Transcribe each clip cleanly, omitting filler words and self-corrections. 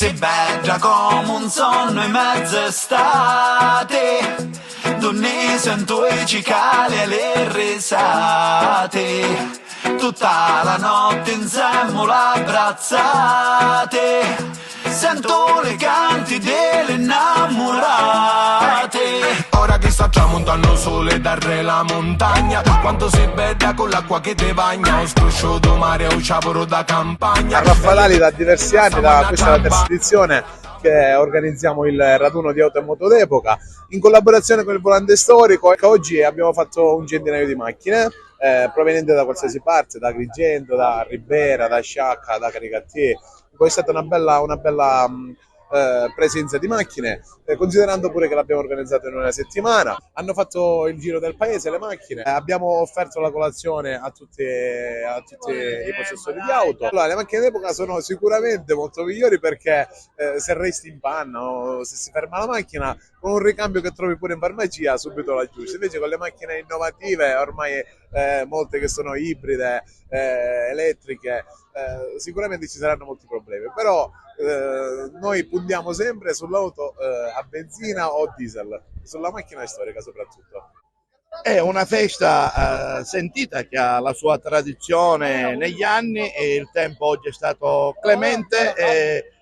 Si bella come un sonno in mezzo estate, donne sento i cicali e le risate, tutta la notte insieme abbrazzate, sento le canti delle innamorate. Ora che sta tramontando sole darre la montagna, quanto sei bella con l'acqua che te bagna, ho scrosciato mare o ciavolo da campagna. A Raffadali da diversi anni, questa è la terza edizione che organizziamo il raduno di auto e moto d'epoca in collaborazione con il Volante Storico. Oggi abbiamo fatto un centinaio di macchine provenienti da qualsiasi parte, da Agrigento, da Ribera, da Sciacca, da Caricattier. Poi è stata una bella presenza di macchine, considerando pure che l'abbiamo organizzato in una settimana. Hanno fatto il giro del paese le macchine, abbiamo offerto la colazione a tutti i possessori di auto. Allora, le macchine d'epoca sono sicuramente molto migliori perché se resti in panna o se si ferma la macchina, con un ricambio che trovi pure in farmacia subito la aggiusti. Invece con le macchine innovative, ormai molte che sono ibride, elettriche, sicuramente ci saranno molti problemi, però noi puntiamo sempre sull'auto a benzina o diesel, sulla macchina storica soprattutto. È una festa sentita che ha la sua tradizione negli anni e il tempo oggi è stato clemente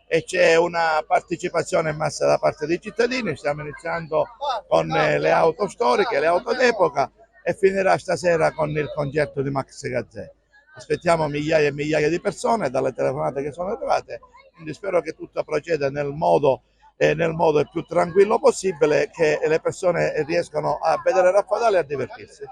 e c'è una partecipazione in massa da parte dei cittadini. Stiamo iniziando con le auto storiche, le auto d'epoca e finirà stasera con il concerto di Max Gazzè. Aspettiamo migliaia e migliaia di persone dalle telefonate che sono arrivate, quindi spero che tutto proceda nel modo più tranquillo possibile, che le persone riescano a vedere Raffadali e a divertirsi.